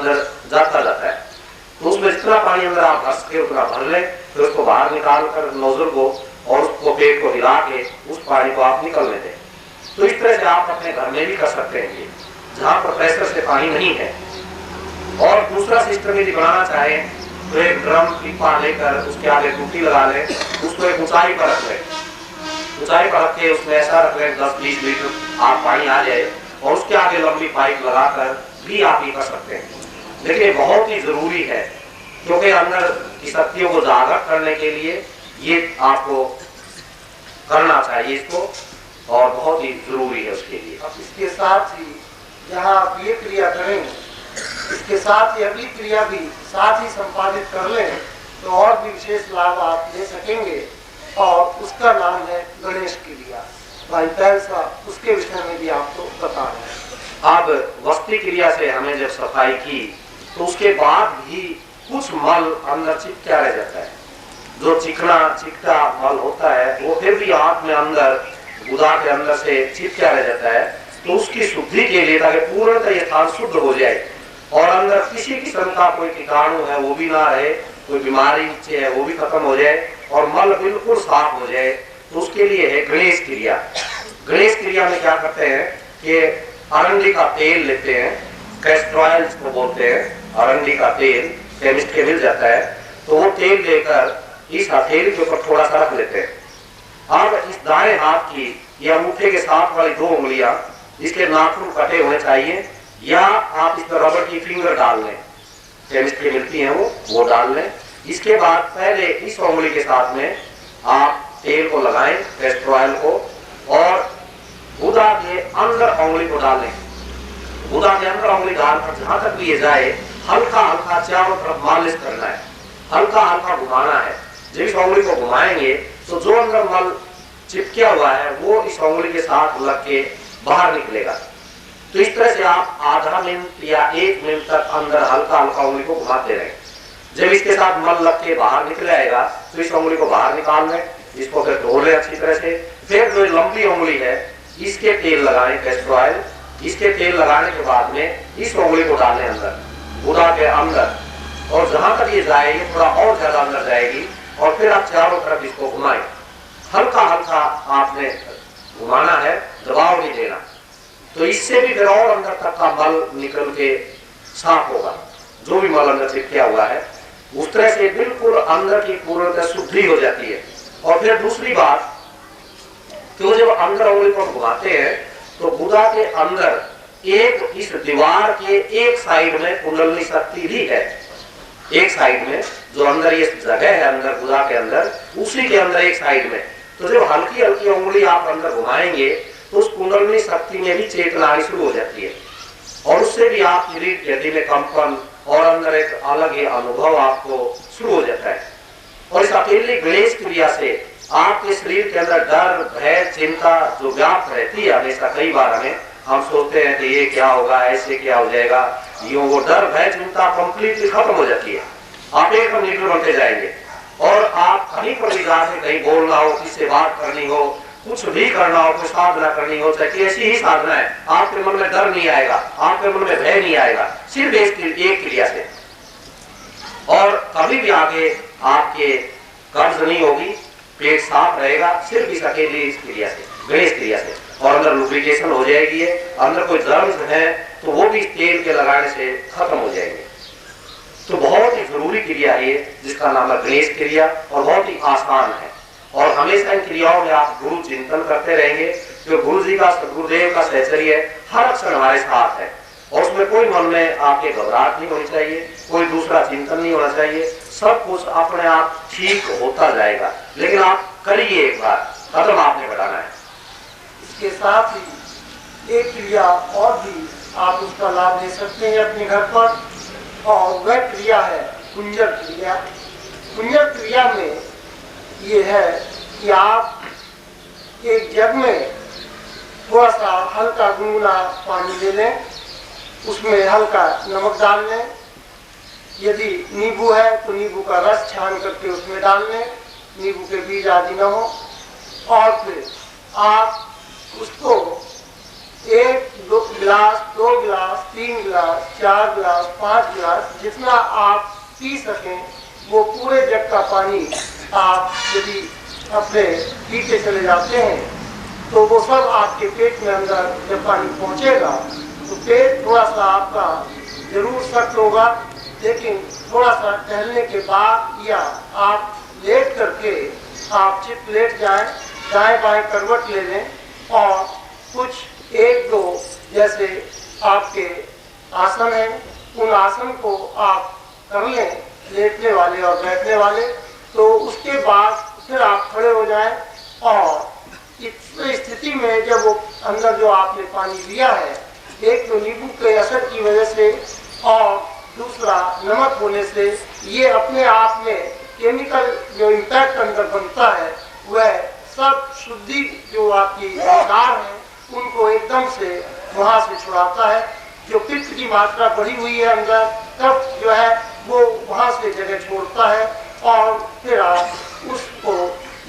अंदर जाता जाता है। तो उसमें जितना पानी अंदर आप भर सके उतना भर लें, फिर उसको बाहर निकाल कर नोजल को और उसको पेट को हिला के उस पानी को आप निकलने दें। तो इस तरह से आप अपने घर में भी कर सकते हैं जहाँ पर प्रेशर से पानी नहीं है। और दूसरा सिस्टम यदि बनाना चाहें तो एक ड्रम पीपा लेकर उसके आगे टूटी लगा लें, उसको एक ऊंचाई पर रख लें, ऊंचाई पर रख के उसमें ऐसा रख लें 10-20 लीटर आप पानी आ जाए और उसके आगे लंबी पाइप लगाकर भी आप ये कर सकते हैं। लेकिन ये बहुत ही जरूरी है क्योंकि अंदर की शक्तियों को जागृत करने के लिए ये आपको करना चाहिए इसको, और बहुत ही जरूरी है उसके लिए। अब इसके साथ ही जहाँ आप ये क्रिया करें इसके साथ ही अगली क्रिया भी साथ ही संपादित कर लें तो और भी विशेष लाभ आप ले सकेंगे, और उसका नाम है गणेश क्रिया। भाई पहल साहब उसके विषय में भी आपको बता रहे हैं। अब वस्ती क्रिया से हमने जब सफाई की तो उसके बाद भी कुछ मल अंदर चिपका रह जाता है। जो चिकना चिकटा मल होता है वो फिर भी आंख में अंदर गुदा के अंदर से चिपका रह जाता है। तो उसकी शुद्धि के लिए ताकि पूर्णतः ये थान शुद्ध हो जाए और अंदर किसी किस्म का कोई कीटाणु है वो भी ना रहे, कोई बीमारी नीचे है वो भी खत्म हो जाए और मल बिल्कुल साफ हो जाए, तो उसके लिए है गणेश क्रिया। गणेश क्रिया में क्या करते हैं कि अरंडी का तेल लेते हैं, कैस्टर ऑयल जिसको बोलते हैं, अरंडी का तेल केमिस्ट के मिल जाता है, तो वो तेल लेकर इस हथेली के ऊपर थोड़ा सा रख लेते हैं। अब इस दाएं हाथ की या अंगूठे के साथ वाली 2 उंगलियां इसके नाखून कटे होने चाहिए, या आप इस पर रबर की फिंगर डाल लें, केमिस्ट की मिलती हैं वो डाल लें। इसके बाद पहले इस उंगली के साथ में आप तेल को लगाएं, कैस्टर ऑयल को, और गुदा के अंदर उंगली को डालें। गुदा के अंदर उंगली डालकर जहां तक भी ये जाए हल्का हल्का चारों तरफ मालिश करना है, हल्का हल्का घुमाना है। जब इस उंगली को घुमाएंगे तो जो अंदर मल चिपकिया हुआ है वो इस उंगली के साथ लग के बाहर निकलेगा। तो इस तरह से आप आधा मिनट या 1 मिनट तक अंदर हल्का हल्का उंगली को घुमाते रहें। जब इसके साथ मल लग के बाहर निकल आएगा तो इस उंगली को बाहर निकाल लें, इसको फिर धो लें अच्छी तरह से। फिर जो लंबी उंगली है इसके तेल लगाएं, कैस्टर ऑयल, इसके तेल लगाने के बाद में इस उंगली को डालें अंदर गुदा के अंदर, और जहां तक ये जाएगी थोड़ा और ज्यादा अंदर जाएगी, और फिर आप चारों तरफ इसको घुमाएं। हल्का हल्का आपने घुमाना है, दबाव नहीं देना। तो इससे भी फिर और अंदर तक का मल निकल के साफ होगा, जो भी मल अंदर चिपका हुआ है उस तरह से बिल्कुल अंदर की पूर्णतः शुद्धि हो जाती है। और फिर दूसरी बात, तो जब अंदर उंगली को घुमाते हैं तो गुदा के अंदर एक इस दीवार के एक साइड में कुंडलनी शक्ति भी है, एक साइड में जो अंदर ये जगह है अंदर गुदा के अंदर, उसी के अंदर एक साइड में। तो जब हल्की हल्की उंगली आप अंदर घुमाएंगे तो उस कुंडलनी शक्ति में भी चेतना आनी शुरू हो जाती है, और उससे भी आप शरीर हृदय में कंपन और अंदर एक अलग ही अनुभव आपको शुरू हो जाता है। और इस अकेली गणेश क्रिया से आपके शरीर के अंदर डर, भय, चिंता जो व्याप्त रहती है हमेशा, कई बार हम सोचते हैं कि ये क्या होगा, ऐसे क्या हो जाएगा, यूं वो डर, भय, चिंता कंप्लीटली खत्म हो जाती है। आप एकदम निर्भर बनते जाएंगे, और आप कहीं पर भी जाके कहीं बोलना हो, किससे बात करनी हो, कुछ भी करना हो, कोई साधना करनी हो, चाहे ऐसी ही साधना है, आपके मन में डर नहीं आएगा, आपके मन में भय नहीं आएगा, सिर्फ एक क्रिया से। और कभी भी आगे आपके कर्ज नहीं होगी, पेट साफ रहेगा, सिर्फ इस अकेली इस क्रिया से, गणेश क्रिया से। और अंदर लुब्रिकेशन हो जाएगी, अंदर कोई जर्म्स है तो वो भी तेल के लगाने से खत्म हो जाएंगे। तो बहुत ही जरूरी क्रिया है जिसका नाम है गणेश क्रिया, और बहुत ही आसान है। और हमेशा इन क्रियाओं में आप गुरु चिंतन करते रहेंगे, जो गुरु जी का, गुरुदेव का सहचर्य हर अक्षर हमारे साथ है, और उसमें कोई मन में आपके घबराहट नहीं होनी चाहिए, कोई दूसरा चिंतन नहीं होना चाहिए, सब कुछ अपने आप ठीक होता जाएगा। लेकिन आप करिए, एक बार कदम आपने बढ़ाना है। इसके साथ ही एक क्रिया और भी आप उसका लाभ ले सकते हैं अपने घर पर, और वह क्रिया है कुंजर क्रिया। कुंजर क्रिया में ये है कि आप एक जग में थोड़ा सा हल्का गुनगुना पानी ले लें, उसमें हल्का नमक डाल लें, यदि नींबू है तो नींबू का रस छान करके उसमें डाल लें, नींबू के बीज आदि न हो, और फिर आप उसको एक दो गिलास, 2 गिलास, 3 गिलास, 4 गिलास, 5 गिलास, जितना आप पी सकें वो पूरे जग का पानी आप यदि अपने पीते चले जाते हैं तो वो सब आपके पेट में अंदर जब पानी पहुंचेगा तो पेट थोड़ा सा आपका जरूर सख्त होगा, लेकिन थोड़ा सा टहलने के बाद या आप लेट करके आप चित लेट जाएं, दाएं बाएं करवट ले लें और कुछ 1-2 जैसे आपके आसन हैं उन आसन को आप कर लें, लेटने वाले और बैठने वाले। तो उसके बाद फिर आप खड़े हो जाएं और इस स्थिति में जब वो अंदर जो आपने पानी लिया है, एक तो नींबू के असर की वजह से और दूसरा नमक होने से, ये अपने आप में केमिकल जो इम्पैक्ट अंदर बनता है वह सब शुद्धि जो आपकी विकार है उनको एकदम से वहां से छुड़ाता है। जो पित्त की मात्रा बढ़ी हुई है अंदर, तब जो है वो वहां से जगह छोड़ता है और फिर आप उसको,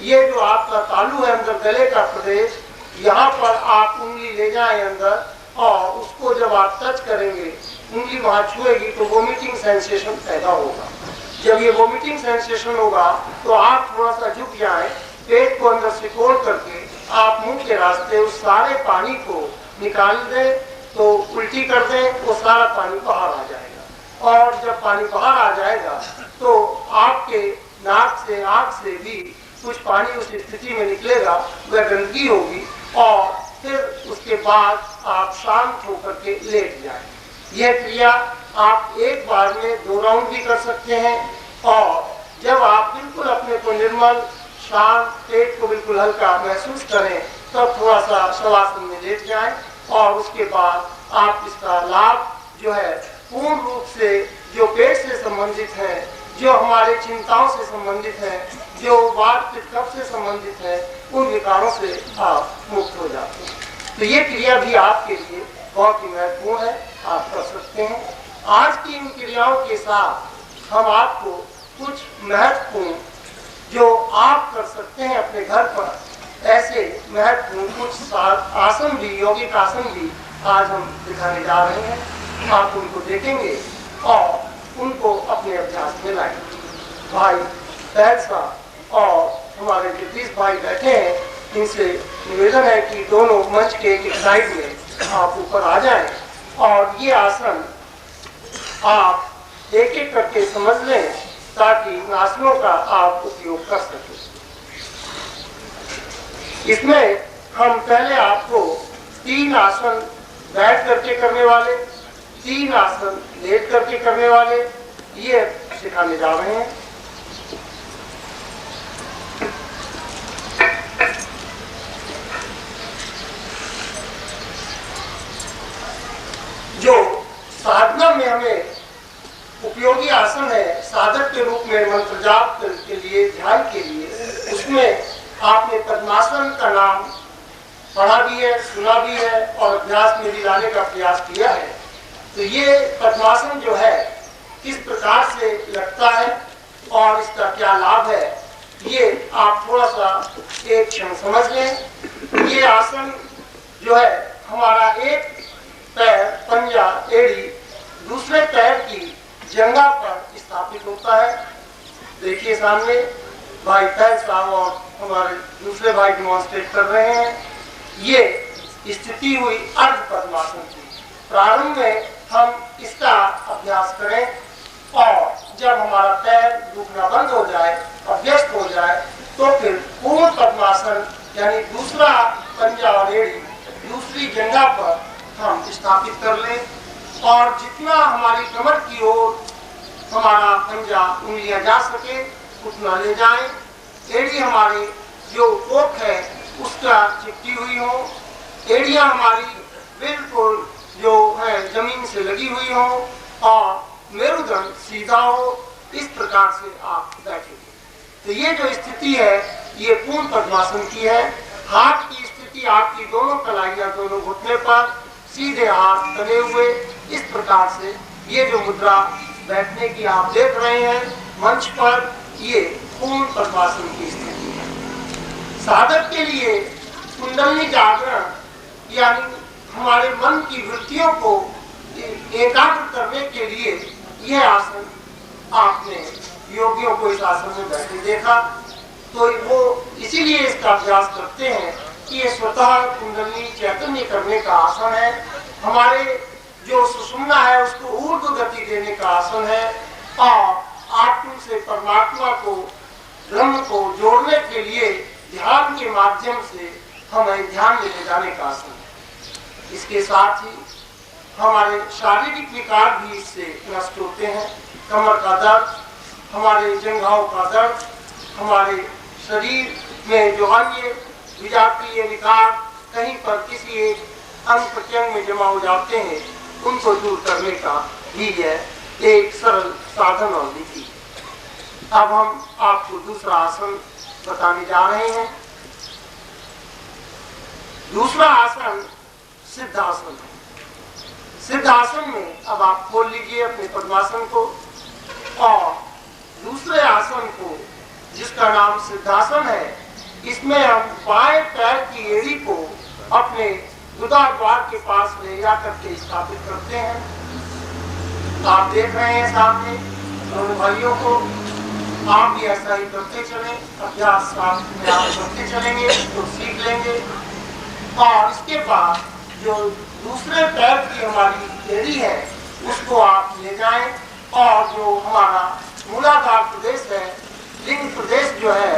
ये जो आपका तालू है अंदर गले का प्रदेश, यहाँ पर आप उंगली ले जाएं अंदर और उसको जब आप टच करेंगे, उंगली वहाँ छुएगी तो वोमिटिंग सेंसेशन पैदा होगा। जब ये वोमिटिंग सेंसेशन होगा तो आप थोड़ा सा झुक जाएं, पेट को अंदर से खोल करके आप मुंह के रास्ते उस सारे पानी को निकाल दें, तो उल्टी कर दें, वो सारा पानी बाहर आ जाएगा। और जब पानी बाहर आ जाएगा तो आपके नाक से, आँख से भी कुछ पानी उस स्थिति में निकलेगा, वह गंदगी होगी और फिर उसके बाद आप शांत होकर के लेट जाएं। यह क्रिया आप एक बार में 2 राउंड भी कर सकते हैं और जब आप बिल्कुल अपने को निर्मल, शांत, पेट को बिल्कुल हल्का महसूस करें तब थोड़ा सा शवासन में लेट जाएं और उसके बाद आप इसका लाभ जो है पूर्ण रूप से जो पेट से संबंधित है, जो हमारे चिंताओं से संबंधित है, जो वात पित्त कफ से संबंधित है, उन विकारों से आप मुक्त हो जाते हैं। तो ये क्रिया भी आपके लिए बहुत ही महत्वपूर्ण है, आप कर सकते हैं। आज की इन क्रियाओं के साथ हम आपको कुछ महत्वपूर्ण जो आप कर सकते हैं अपने घर पर, ऐसे महत्वपूर्ण कुछ आसन भी, यौगिक आसन भी आज हम दिखाने जा रहे हैं। आप उनको देखेंगे और उनको अपने अभ्यास में लाएंगे। भाई पहल साहब और हमारे जगदीश भाई बैठे हैं, इनसे निवेदन है कि दोनों मंच के एक साइड में आप ऊपर आ जाएं और ये आसन आप एक एक करके समझ लें ताकि इन आसनों का आप उपयोग कर सकें। इसमें हम पहले आपको 3 आसन बैठ करके करने वाले, 3 आसन लेट करके करने वाले, ये सिखाने जा रहे हैं। जो साधना में हमें उपयोगी आसन है, साधक के रूप में मंत्र जाप के लिए, ध्यान के लिए, उसमें आपने पद्मासन का नाम पढ़ा भी है, सुना भी है और अभ्यास में भी लाने का प्रयास किया है। तो ये पद्मासन जो है किस प्रकार से लगता है और इसका क्या लाभ है, ये आप थोड़ा सा एक क्षण समझ लें। ये आसन जो है हमारा एक पैर, पंजा, एड़ी दूसरे पैर की जंघा पर स्थापित होता है। देखिए सामने भाई पैर साहब और हमारे दूसरे भाई डिमॉन्स्ट्रेट कर रहे हैं। ये स्थिति हुई अर्ध पद्मासन की। प्रारंभ में हम इसका अभ्यास करें और जब हमारा पैर दुखना बंद हो जाए, अभ्यस्त हो जाए, तो फिर पूर्ण पद्मासन यानी दूसरा पंजा और एड़ी दूसरी जंघा पर हम स्थापित कर लें और जितना हमारी कमर की ओर हमारा पंजा, उंगलियां जा सके उतना ले जाएं। एड़ी हमारी जो कोख है उसका चिपटी हुई हो, एड़ियां हमारी बिल्कुल जो है जमीन से लगी हुई हो और मेरुदंड सीधा हो, इस प्रकार से आप बैठेंगे। तो ये जो स्थिति है ये पूर्ण पद्मासन की है। हाथ की स्थिति आपकी दोनों कलाइयां दोनों घुटने पर, सीधे हाथ बने हुए, इस प्रकार से ये जो मुद्रा बैठने की आप देख रहे हैं मंच पर, ये पूर्ण पद्मासन की स्थिति है। साधक के लिए कुंडली जागरण यानी हमारे मन की वृत्तियों को एकाग्र करने के लिए यह आसन आपने योगियों को इस आसन में बैठे देखा, तो वो इसीलिए इसका अभ्यास करते हैं कि ये स्वतः कुंडली चैतन्य करने का आसन है। हमारे जो सुषुम्ना है उसको ऊर्ध्व गति देने का आसन है और आत्म से परमात्मा को, ब्रह्म को जोड़ने के लिए ध्यान के माध्यम से हमें ध्यान में ले जाने का आसन है। इसके साथ ही हमारे शारीरिक विकार भी इससे नष्ट होते हैं। कमर का दर्द, हमारे जंघाओं का दर्द, हमारे शरीर में जो अन्य विजातीय विकार कहीं पर किसी एक अंग प्रत्यंग में जमा हो जाते हैं, उनको दूर करने का भी यह एक सरल साधन और विधि। अब हम आपको दूसरा आसन बताने जा रहे हैं। दूसरा आसन सिद्धासन है। सिद्धासन में अब आप खोल लीजिए अपने पद्मासन को और दूसरे आसन को, जिसका नाम सिद्धासन है, इसमें हम बाएं पैर की एड़ी को अपने गुदा द्वार के पास ले जाकर के स्थापित करते हैं। आप देख रहे हैं सामने दोनों भाइयों को, आप भी ऐसा ही करते चलें। अभ्यास आप करते चलेंगे तो सीख लेंगे। और इसके बाद जो दूसरे पैर की हमारी एड़ी है उसको आप ले जाएं और जो हमारा मूलाधार प्रदेश है, लिंग प्रदेश जो है,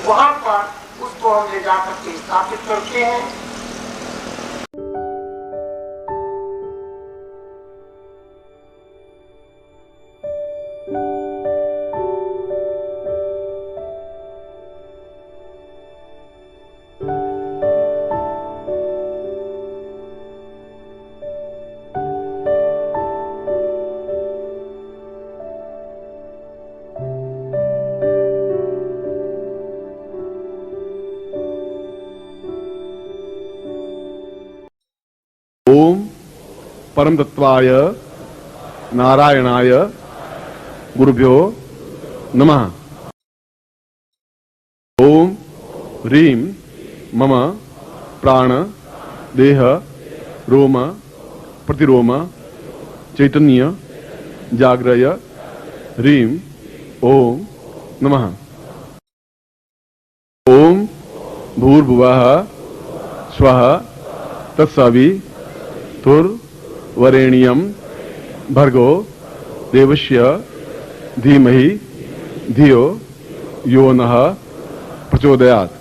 वहां पर उसको हम ले जाकर के स्थापित करते हैं। ओम परम तत्वाय नारायणाय गुरुभ्यो नमः। ओम ह्रीं मम प्राण देह रोम प्रतिरोम चैतन्य जाग्रय ह्रीं ओम नमः। ओम भूर्भुवः स्वः तत्सवितुर्वरेण्यं भर्गो देवस्य धीमहि धियो यो नः प्रचोदयात्।